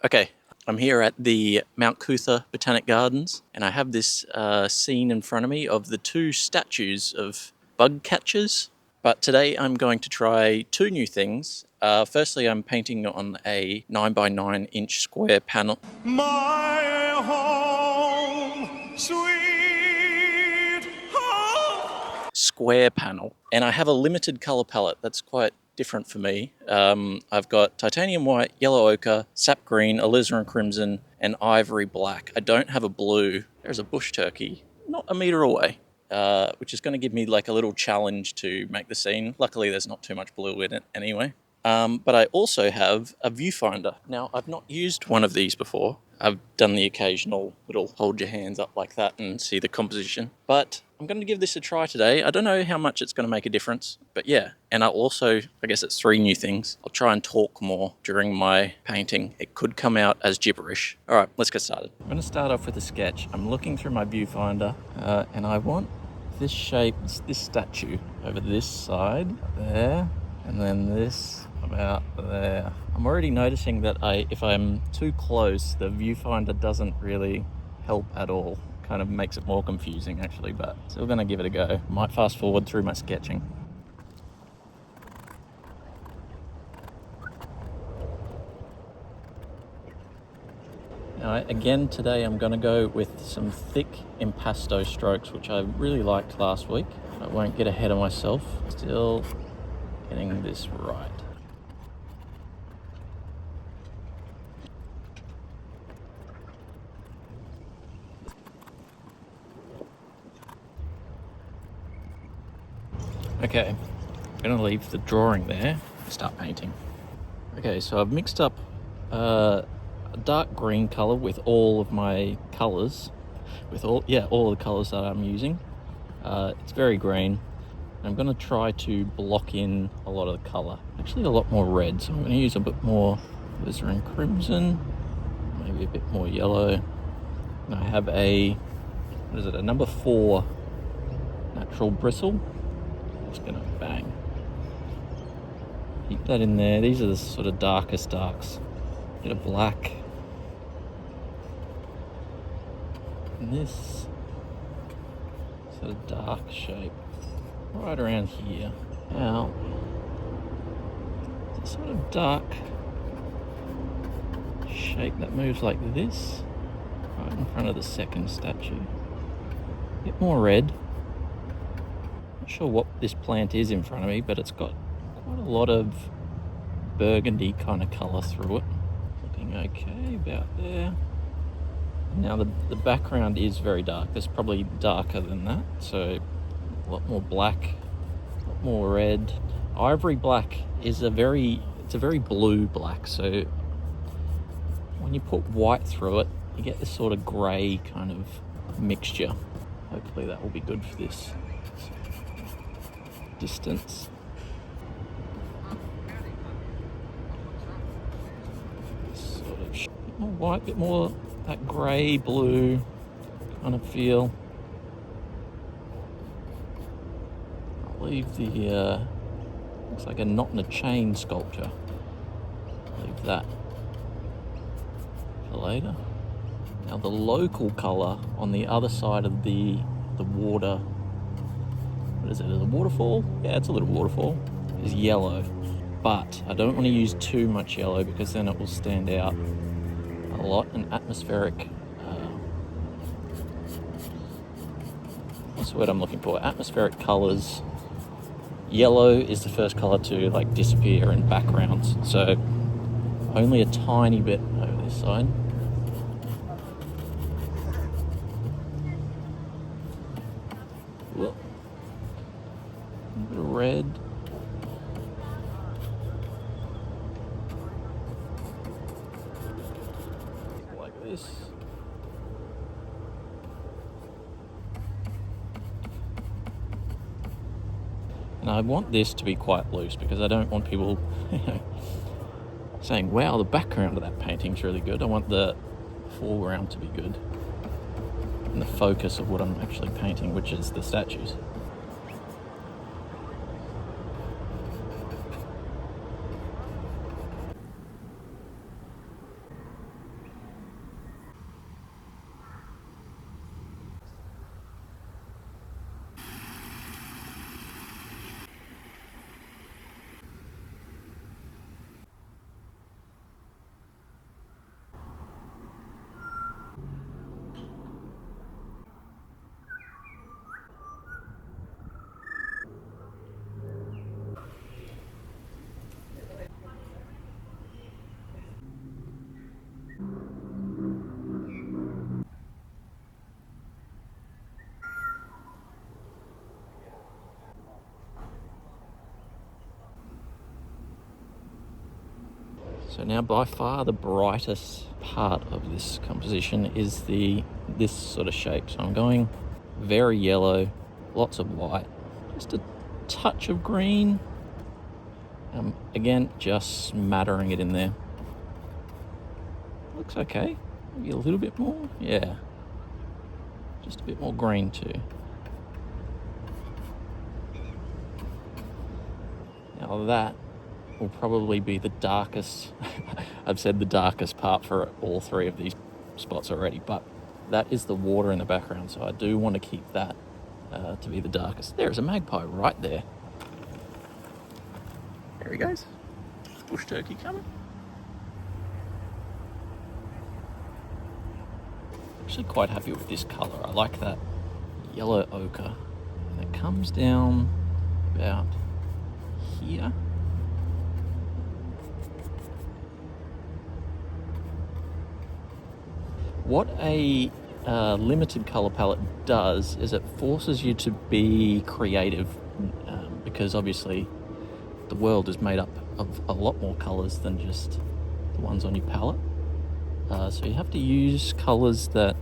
Okay, I'm here at the Mount Cootha Botanic Gardens, and I have this scene in front of me of the two statues of bug catchers. But today I'm going to try two new things. Firstly, I'm painting on a 9x9-inch square panel. My home, sweet home. Square panel. And I have a limited colour palette that's quite different for me. I've got titanium white, yellow ochre, sap green, alizarin crimson, and ivory black. I don't have a blue. There's a bush turkey not a metre away, which is going to give me like a little challenge to make the scene. Luckily, there's not too much blue in it anyway. But I also have a viewfinder. Now, I've not used one of these before. I've done the occasional little hold your hands up like that and see the composition. But I'm going to give this a try today. I don't know how much it's going to make a difference, but yeah. And I'll also, I guess it's three new things. I'll try and talk more during my painting. It could come out as gibberish. All right, let's get started. I'm going to start off with a sketch. I'm looking through my viewfinder and I want this shape, this statue over this side there, and then this about there. I'm already noticing that if I'm too close, the viewfinder doesn't really help at all. Kind of makes it more confusing actually, but still gonna give it a go. Might fast forward through my sketching. Now, again today I'm gonna go with some thick impasto strokes, which I really liked last week. I won't get ahead of myself. Still getting this right. Okay, I'm gonna leave the drawing there and start painting. Okay, so I've mixed up a dark green color with all of my colors, with all the colors that I'm using. It's very green. I'm gonna try to block in a lot of the color. Actually, a lot more red, so I'm gonna use a bit more alizarin crimson, maybe a bit more yellow. And I have a number 4 natural bristle. Just gonna bang. Keep that in there. These are the sort of darkest darks. Bit of black. And this sort of dark shape right around here. Now, it's a sort of dark shape that moves like this, right in front of the second statue. A bit more red. Not sure what this plant is in front of me, but it's got quite a lot of burgundy kind of colour through it. Looking okay about there. Now the background is very dark. It's probably darker than that, so a lot more black, a lot more red. Ivory black is a very blue black, so when you put white through it, you get this sort of grey kind of mixture. Hopefully that will be good for this distance. Sort of bit more white, bit more that grey blue kind of feel. I'll leave the looks like a knot in a chain sculpture. Leave that for later. Now the local colour on the other side of the water, what is it, is it a waterfall? Yeah, it's a little waterfall, is yellow. But I don't want to use too much yellow because then it will stand out a lot. An atmospheric, what's the word I'm looking for? Atmospheric colours. Yellow is the first colour to like disappear in backgrounds. So only a tiny bit over this side. Whoa. A bit of red. Like this. And I want this to be quite loose because I don't want people saying, wow, the background of that painting's really good. I want the foreground to be good. And the focus of what I'm actually painting, which is the statues. So now by far the brightest part of this composition is this sort of shape. So I'm going very yellow, lots of white, just a touch of green. Again, just smattering it in there. Looks okay. Maybe a little bit more. Yeah. Just a bit more green too. Now that will probably be the darkest. I've said the darkest part for all three of these spots already, but that is the water in the background, so I do want to keep that to be the darkest. There's a magpie right there. There he goes. Bush turkey coming. Actually quite happy with this colour. I like that yellow ochre, and it comes down about here. What a limited colour palette does is it forces you to be creative, because obviously the world is made up of a lot more colours than just the ones on your palette. So you have to use colours that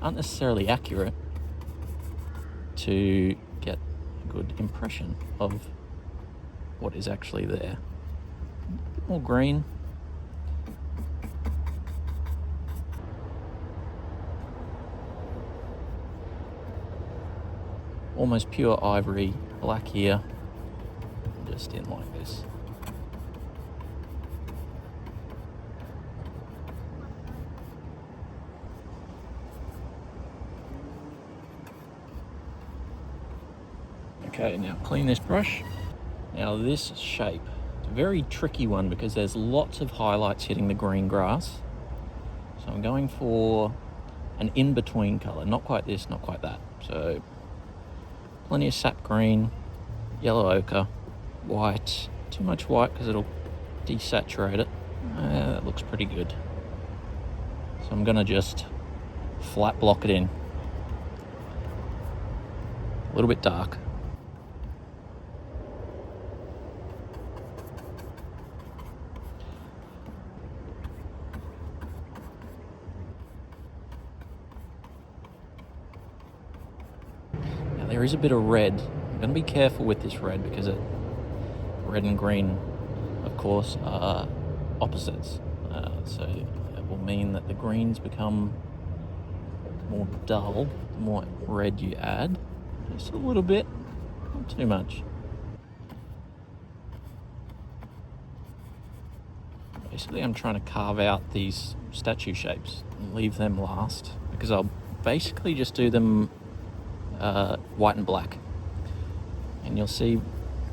aren't necessarily accurate to get a good impression of what is actually there. A bit more green. Almost pure ivory black here, just in like this. Okay, now clean this brush. Now this shape, it's a very tricky one because there's lots of highlights hitting the green grass. So I'm going for an in-between colour, not quite this, not quite that. So plenty of sap green, yellow ochre, white. Too much white because it'll desaturate it. That looks pretty good. So I'm gonna just flat block it in. A little bit dark. Now there is a bit of red. I'm gonna be careful with this red because red and green, of course, are opposites. So it will mean that the greens become more dull the more red you add. Just a little bit, not too much. Basically, I'm trying to carve out these statue shapes and leave them last because I'll basically just do them white and black. And you'll see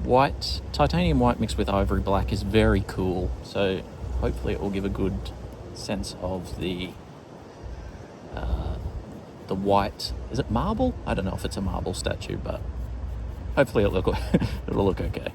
white, titanium white mixed with ivory black is very cool. So hopefully it will give a good sense of the white. Is it marble? I don't know if it's a marble statue, but hopefully it'll look okay.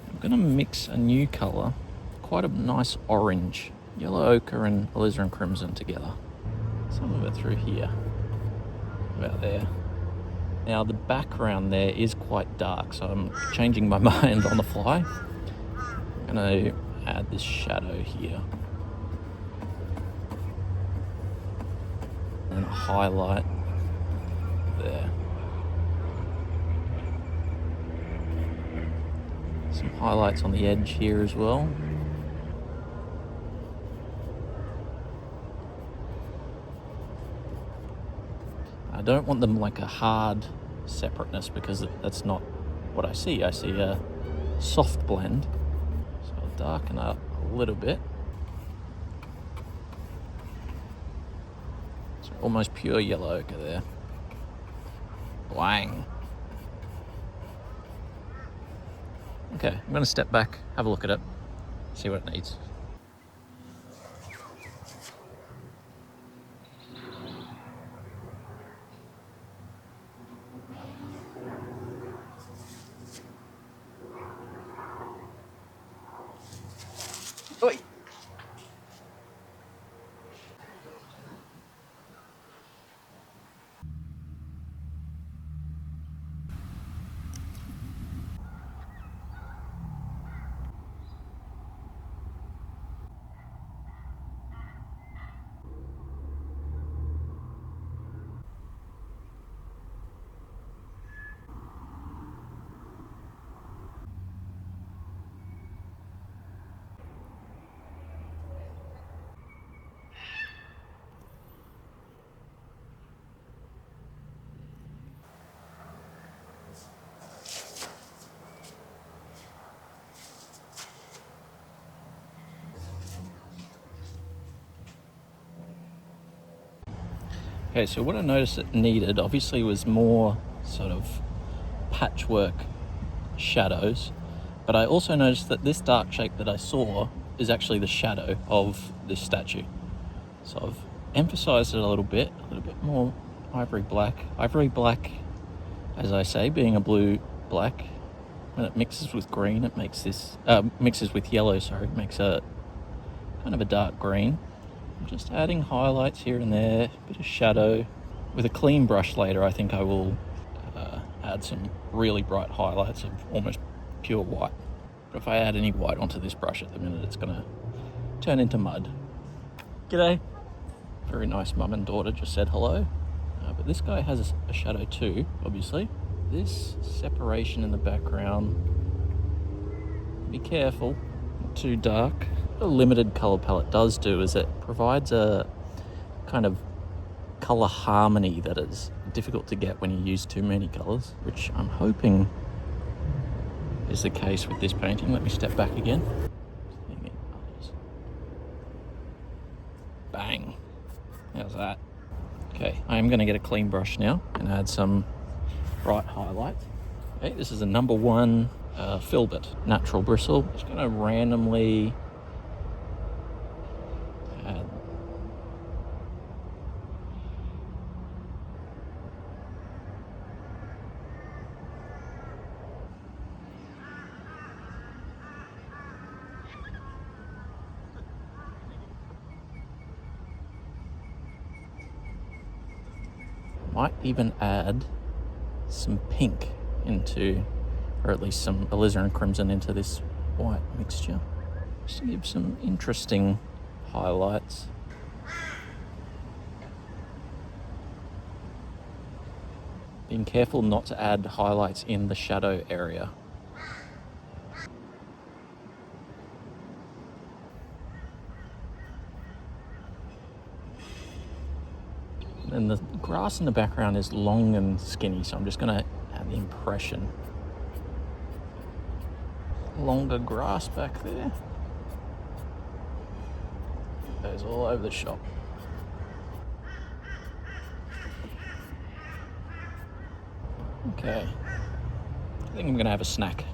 I'm gonna mix a new colour, quite a nice orange, yellow ochre and alizarin crimson together. Some of it through here, about there. Now the background there is quite dark, so I'm changing my mind on the fly. I'm gonna add this shadow here. And a highlight there. Some highlights on the edge here as well. I don't want them like a hard separateness because that's not what I see. I see a soft blend. So I'll darken up a little bit. It's almost pure yellow ochre there. Blang. Okay, I'm going to step back, have a look at it, see what it needs. Okay, so what I noticed it needed obviously was more sort of patchwork shadows, but I also noticed that this dark shape that I saw is actually the shadow of this statue. So I've emphasized it a little bit more ivory black. Ivory black, as I say, being a blue black, when it mixes with green, it makes this, mixes with yellow, sorry, it makes a kind of a dark green. I'm just adding highlights here and there, a bit of shadow. With a clean brush later, I think I will add some really bright highlights of almost pure white. But if I add any white onto this brush at the minute, it's gonna turn into mud. G'day. Very nice mum and daughter just said hello. But this guy has a shadow too, obviously. This separation in the background, be careful, not too dark. What a limited color palette does do is it provides a kind of color harmony that is difficult to get when you use too many colors, which I'm hoping is the case with this painting. Let me step back again. Bang. How's that? Okay, I am going to get a clean brush now and add some bright highlights. Okay, this is a number 1 filbert natural bristle. Just going to randomly add might even add some pink into, or at least some alizarin crimson into this white mixture, just to give some interesting highlights. Being careful not to add highlights in the shadow area. And the grass in the background is long and skinny, so I'm just going to add the impression. Longer grass back there. Goes all over the shop. Okay. I think I'm going to have a snack.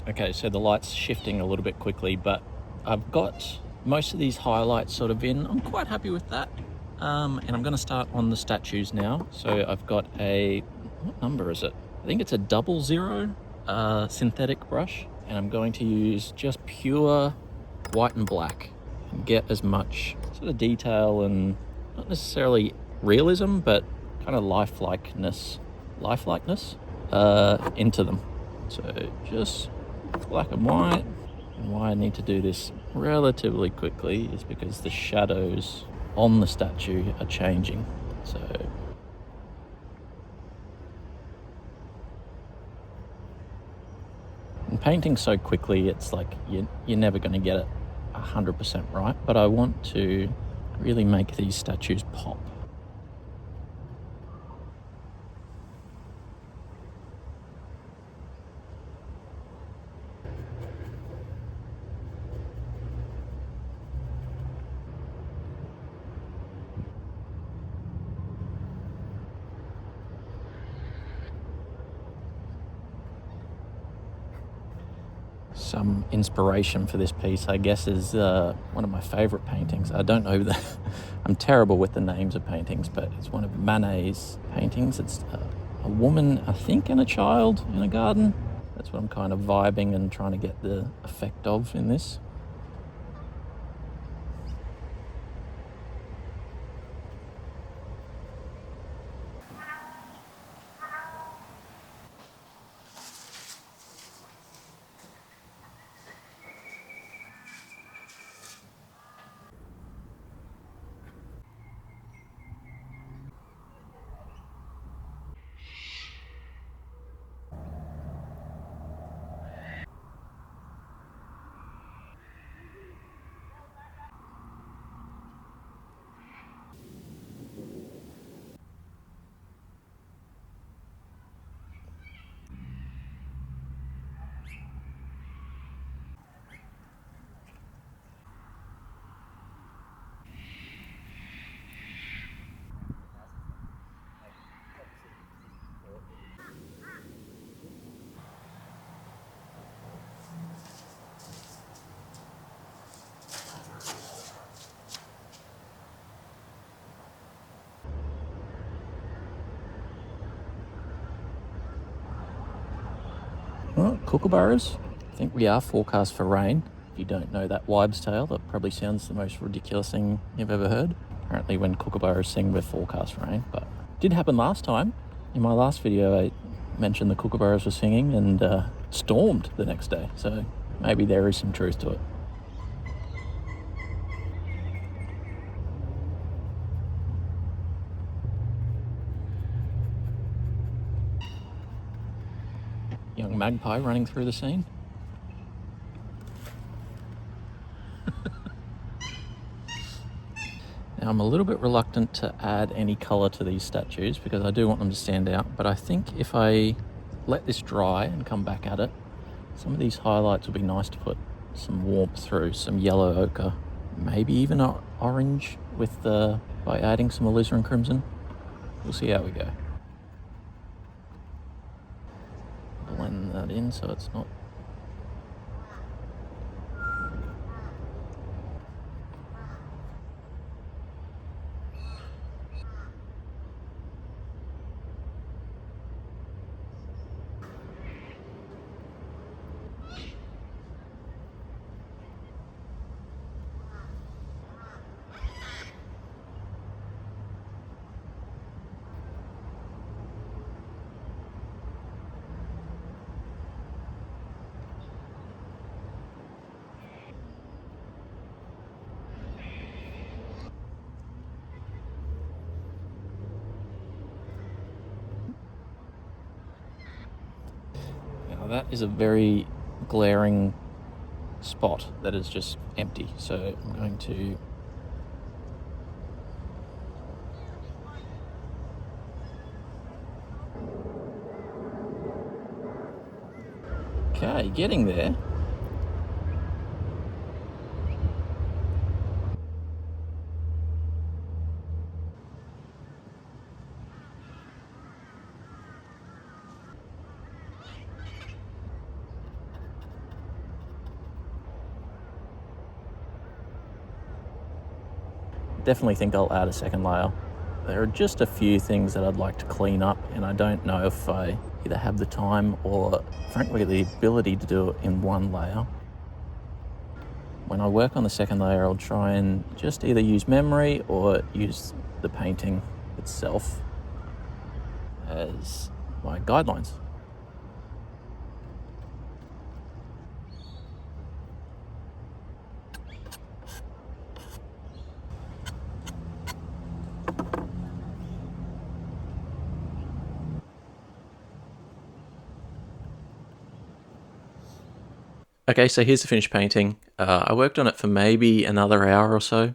Okay, so the light's shifting a little bit quickly, but I've got most of these highlights sort of in. I'm quite happy with that. And I'm going to start on the statues now. So I've got a, what number is it? I think it's a 00 synthetic brush. And I'm going to use just pure white and black and get as much sort of detail and not necessarily realism, but kind of lifelikeness into them. So just black and white. And why I need to do this relatively quickly is because the shadows on the statue are changing. So and painting so quickly, it's like you're never going to get it 100% right, but I want to really make these statues pop. Some inspiration for this piece, I guess, is one of my favorite paintings. I don't know I'm terrible with the names of paintings, but it's one of Manet's paintings. It's a woman, I think, and a child in a garden. That's what I'm kind of vibing and trying to get the effect of in this. Well, kookaburras. I think we are forecast for rain. If you don't know that wives' tale, that probably sounds the most ridiculous thing you've ever heard. Apparently when kookaburras sing, we're forecast for rain, but it did happen last time. In my last video, I mentioned the kookaburras were singing and stormed the next day, so maybe there is some truth to it. Young magpie running through the scene. Now I'm a little bit reluctant to add any colour to these statues because I do want them to stand out, but I think if I let this dry and come back at it, some of these highlights will be nice to put some warmth through, some yellow ochre, maybe even orange with by adding some alizarin crimson. We'll see how we go. Blend that in so it's not. Now that is a very glaring spot that is just empty, so I'm going to okay, getting there. Definitely think I'll add a second layer. There are just a few things that I'd like to clean up, and I don't know if I either have the time or, frankly, the ability to do it in one layer. When I work on the second layer, I'll try and just either use memory or use the painting itself as my guidelines. Okay, so here's the finished painting. I worked on it for maybe another hour or so,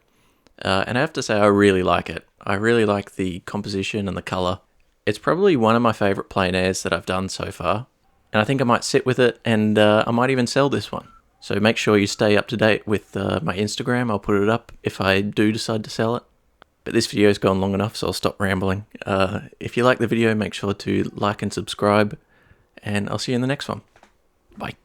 and I have to say I really like it. I really like the composition and the colour. It's probably one of my favourite plein airs that I've done so far, and I think I might sit with it, and I might even sell this one. So make sure you stay up to date with my Instagram. I'll put it up if I do decide to sell it. But this video's gone long enough, so I'll stop rambling. If you like the video, make sure to like and subscribe, and I'll see you in the next one. Bye.